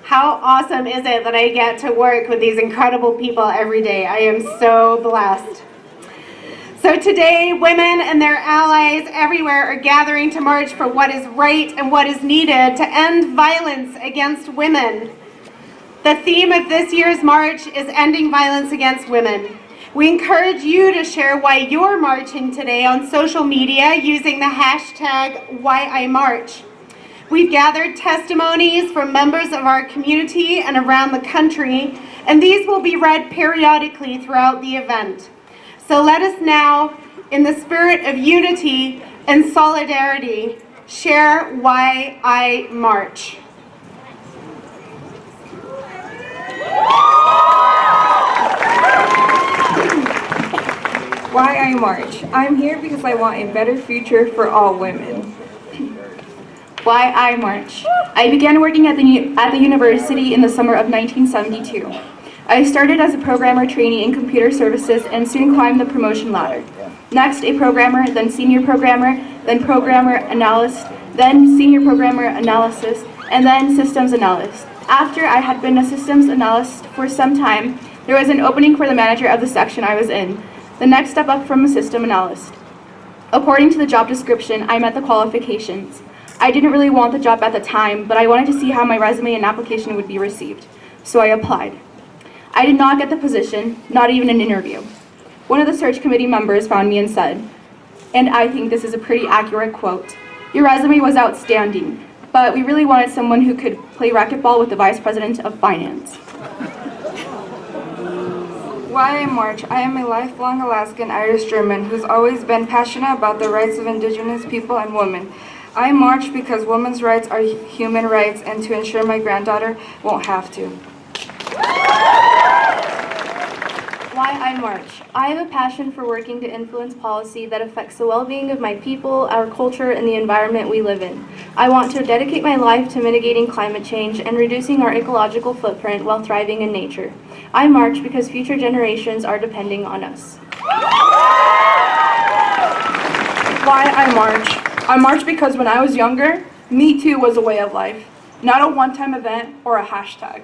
How awesome is it that I get to work with these incredible people every day? I am so blessed. So today, women and their allies everywhere are gathering to march for what is right and what is needed to end violence against women. The theme of this year's march is ending violence against women. We encourage you to share why you're marching today on social media using the hashtag #WhyIMarch. We've gathered testimonies from members of our community and around the country, and these will be read periodically throughout the event. So let us now, in the spirit of unity and solidarity, share why I march. Why I march. I'm here because I want a better future for all women. Why I march. I began working at the university in the summer of 1972. I started as a programmer trainee in computer services and soon climbed the promotion ladder. Next, a programmer, then senior programmer, then programmer analyst, then senior programmer analysis, and then systems analyst. After I had been a systems analyst for some time, there was an opening for the manager of the section I was in, the next step up from a system analyst. According to the job description, I met the qualifications. I didn't really want the job at the time, but I wanted to see how my resume and application would be received, so I applied. I did not get the position, not even an interview. One of the search committee members found me and said, and I think this is a pretty accurate quote, "Your resume was outstanding, but we really wanted someone who could play racquetball with the vice president of finance." Why I march. I am a lifelong Alaskan Irish German who's always been passionate about the rights of Indigenous people and women. I march because women's rights are human rights and to ensure my granddaughter won't have to. Why I march. I have a passion for working to influence policy that affects the well-being of my people, our culture, and the environment we live in. I want to dedicate my life to mitigating climate change and reducing our ecological footprint while thriving in nature. I march because future generations are depending on us. Why I march. I march because when I was younger, Me Too was a way of life, not a one-time event or a hashtag.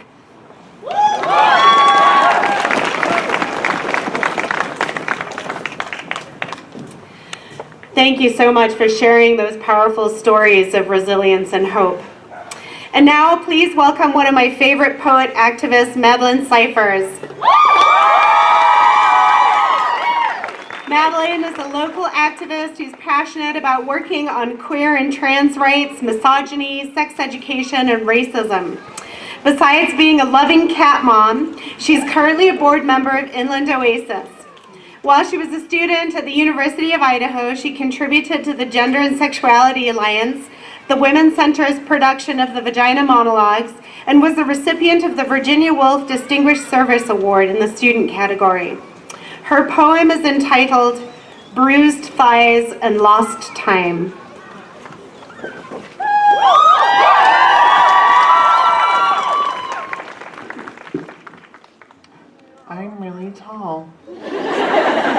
Thank you so much for sharing those powerful stories of resilience and hope. And now, please welcome one of my favorite poet activists, Madeline Cyphers. Madeline is a local activist who's passionate about working on queer and trans rights, misogyny, sex education, and racism. Besides being a loving cat mom, she's currently a board member of Inland Oasis. While she was a student at the University of Idaho, she contributed to the Gender and Sexuality Alliance, the Women's Center's production of the Vagina Monologues, and was the recipient of the Virginia Woolf Distinguished Service Award in the student category. Her poem is entitled Bruised Thighs and Lost Time. I'm really tall.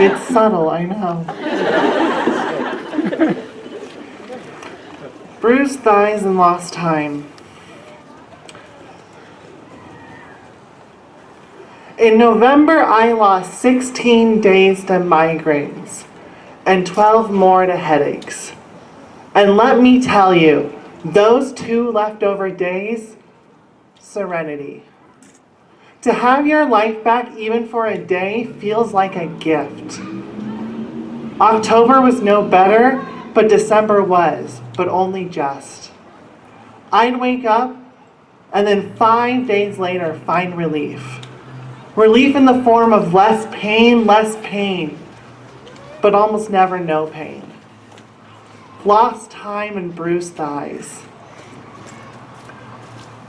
It's subtle, I know. Bruised thighs and lost time. In November, I lost 16 days to migraines and 12 more to headaches. And let me tell you, those 2 leftover days, serenity. To have your life back even for a day feels like a gift. October was no better, but December was, but only just. I'd wake up and then 5 days later find relief. Relief in the form of less pain, but almost never no pain. Lost time and bruised thighs.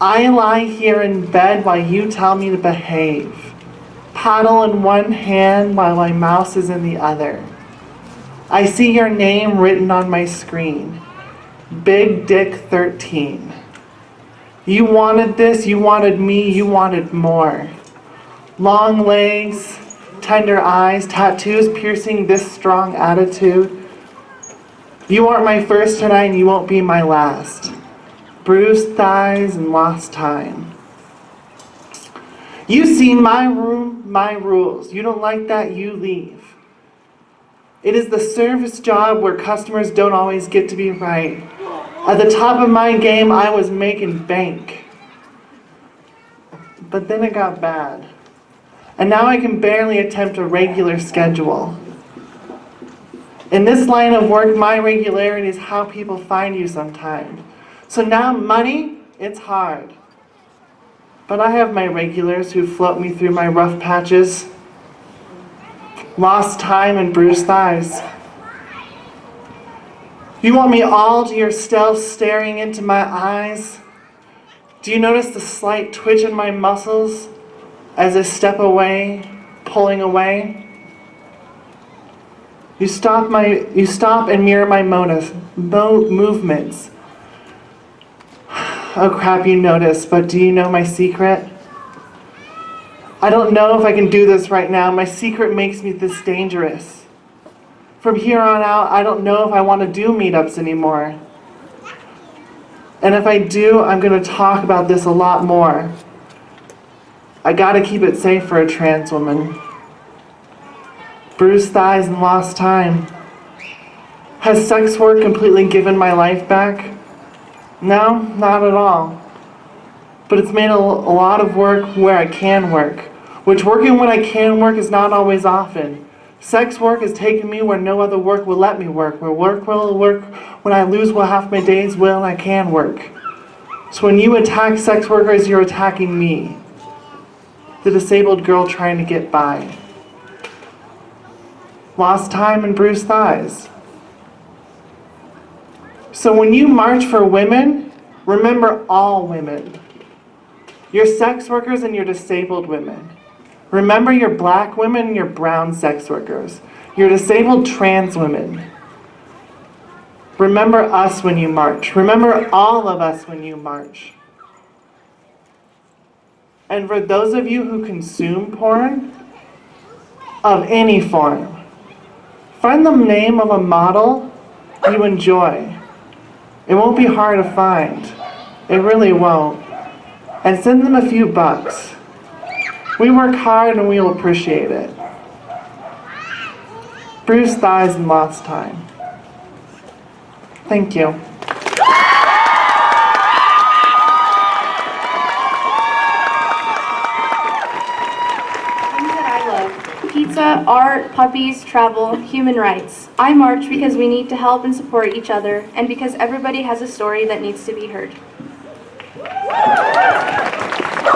I lie here in bed while you tell me to behave. Paddle in one hand while my mouse is in the other. I see your name written on my screen. Big Dick 13. You wanted this, you wanted me, you wanted more. Long legs, tender eyes, tattoos piercing this strong attitude. You aren't my first tonight and you won't be my last. bruised thighs, and lost time. You see my room, my rules. You don't like that, you leave. It is the service job where customers don't always get to be right. At the top of my game, I was making bank. But then it got bad. And now I can barely attempt a regular schedule. In this line of work, my regularity is how people find you sometimes. So now money, it's hard. But I have my regulars who float me through my rough patches, lost time and bruised thighs. You want me all to yourself staring into my eyes? Do you notice the slight twitch in my muscles as I step away, pulling away? You stop and mirror my movements. Oh crap, you notice, but do you know my secret? I don't know if I can do this right now. My secret makes me this dangerous. From here on out, I don't know if I want to do meetups anymore. And if I do, I'm going to talk about this a lot more. I gotta keep it safe for a trans woman. Bruised thighs and lost time. Has sex work completely given my life back? No, not at all. But it's made a lot of work where I can work, which working when I can work is not always often. Sex work has taken me where no other work will let me work, where work will work when I lose what half my days will and I can work. So when you attack sex workers, you're attacking me, the disabled girl trying to get by. Lost time and bruised thighs. So when you march for women, remember all women. Your sex workers and your disabled women. Remember your black women and your brown sex workers. Your disabled trans women. Remember us when you march. Remember all of us when you march. And for those of you who consume porn, of any form, find the name of a model you enjoy. It won't be hard to find. It really won't. And send them a few bucks. We work hard and we'll appreciate it. Bruised thighs and lost time. Thank you. Things that I love: pizza, art, puppies, travel, human rights. I march because we need to help and support each other, and because everybody has a story that needs to be heard.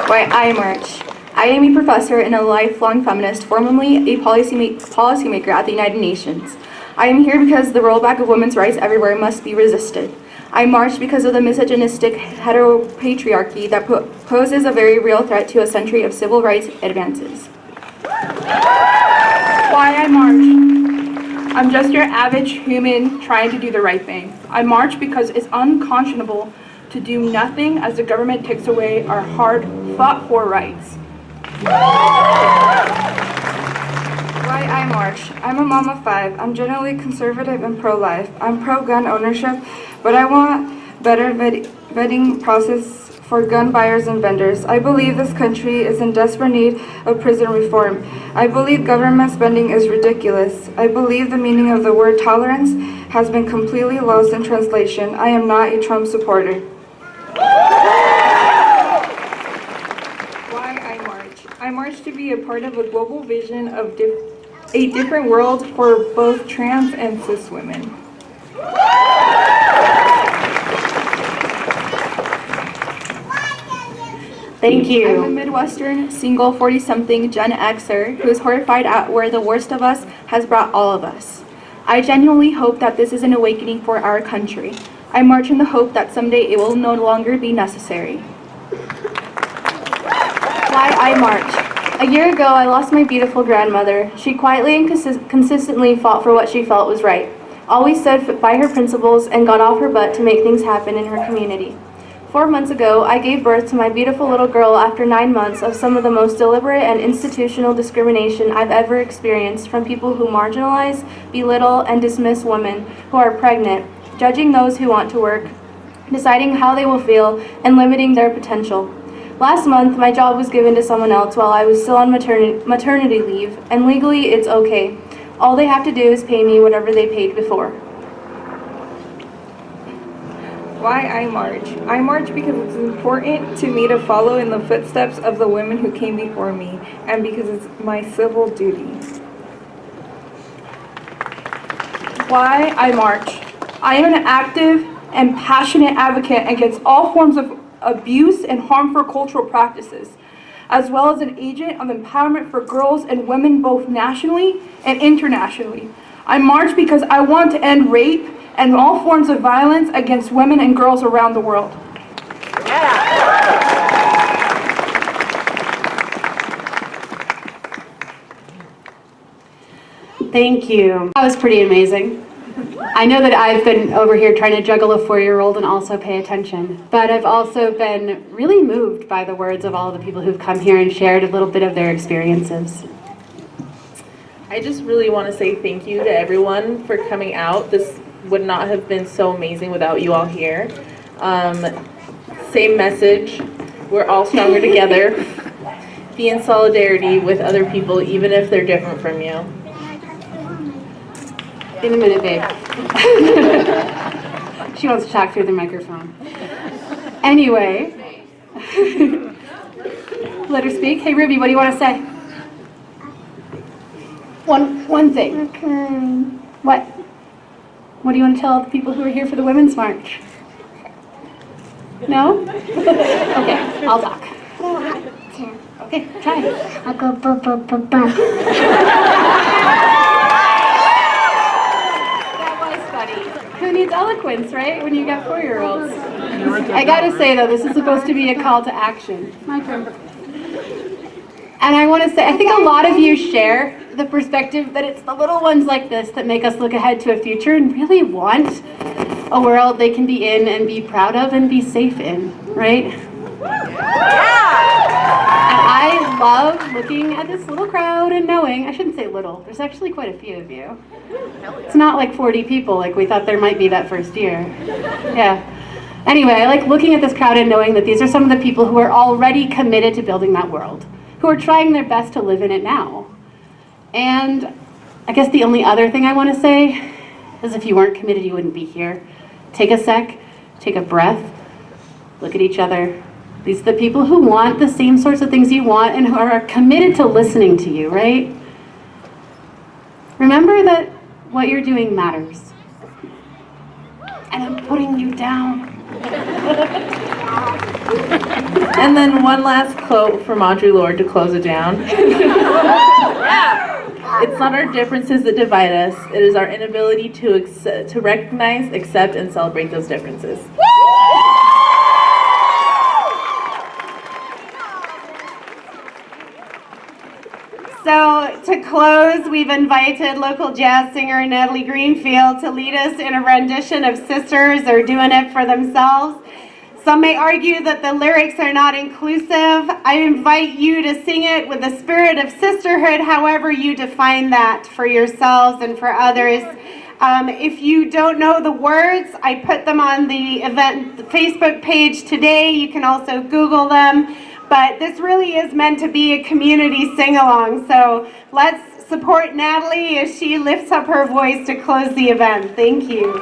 Why I march. I am a professor and a lifelong feminist, formerly a policymaker at the United Nations. I am here because the rollback of women's rights everywhere must be resisted. I march because of the misogynistic heteropatriarchy that poses a very real threat to a century of civil rights advances. Why I march. I'm just your average human trying to do the right thing. I march because it's unconscionable to do nothing as the government takes away our hard fought-for rights. Why I march. I'm a mom of 5. I'm generally conservative and pro-life. I'm pro-gun ownership, but I want better vetting process for gun buyers and vendors. I believe this country is in desperate need of prison reform. I believe government spending is ridiculous. I believe the meaning of the word tolerance has been completely lost in translation. I am not a Trump supporter. I march to be a part of a global vision of a different world for both trans and cis women. Thank I'm a you. Midwestern, single 40-something Gen Xer who is horrified at where the worst of us has brought all of us. I genuinely hope that this is an awakening for our country. I march in the hope that someday it will no longer be necessary. Why I march. A year ago, I lost my beautiful grandmother. She quietly and consistently fought for what she felt was right, always stood by her principles, and got off her butt to make things happen in her community. 4 months ago, I gave birth to my beautiful little girl after 9 months of some of the most deliberate and institutional discrimination I've ever experienced from people who marginalize, belittle, and dismiss women who are pregnant, judging those who want to work deciding how they will feel, and limiting their potential. Last month, my job was given to someone else while I was still on maternity leave, and legally it's okay. All they have to do is pay me whatever they paid before. Why I march? I march because it's important to me to follow in the footsteps of the women who came before me, and because it's my civil duty. Why I march. I am an active and passionate advocate against all forms of abuse and harmful cultural practices, as well as an agent of empowerment for girls and women both nationally and internationally. I march because I want to end rape and all forms of violence against women and girls around the world. Thank you. That was pretty amazing. I know that I've been over here trying to juggle a 4-year-old and also pay attention, but I've also been really moved by the words of all the people who've come here and shared a little bit of their experiences. I just really want to say thank you to everyone for coming out. This would not have been so amazing without you all here. Same message, we're all stronger together. Be in solidarity with other people, even if they're different from you. In a minute, babe. She wants to talk through the microphone. Anyway, let her speak. Hey, Ruby, what do you want to say? One thing. What? What do you want to tell the people who are here for the Women's March? No? Okay, I'll talk. Okay, try. I'll go bum bum bum bum. Who needs eloquence, right? When you got 4-year-olds. I gotta say though, this is supposed to be a call to action. My turn. And I want to say, I think a lot of you share the perspective that it's the little ones like this that make us look ahead to a future and really want a world they can be in and be proud of and be safe in, right? And I love looking at this little crowd and knowing, I shouldn't say little, there's actually quite a few of you. It's not like 40 people like we thought there might be that first year. Yeah. Anyway, I like looking at this crowd and knowing that these are some of the people who are already committed to building that world, who are trying their best to live in it now. And I guess the only other thing I want to say is if you weren't committed, you wouldn't be here. Take a sec, take a breath, look at each other. These are the people who want the same sorts of things you want and who are committed to listening to you, right? Remember that what you're doing matters. And I'm putting you down. And then one last quote from Audre Lorde to close it down. It's not our differences that divide us, it is our inability to recognize, accept, and celebrate those differences. So to close, we've invited local jazz singer Natalie Greenfield to lead us in a rendition of Sisters. They're doing it for themselves. Some may argue that the lyrics are not inclusive. I invite you to sing it with the spirit of sisterhood, however you define that for yourselves and for others. If you don't know the words, I put them on the Facebook page today. You can also Google them. But this really is meant to be a community sing-along. So let's support Natalie as she lifts up her voice to close the event. Thank you.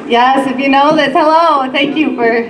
Yes, if you know this, hello. Thank you for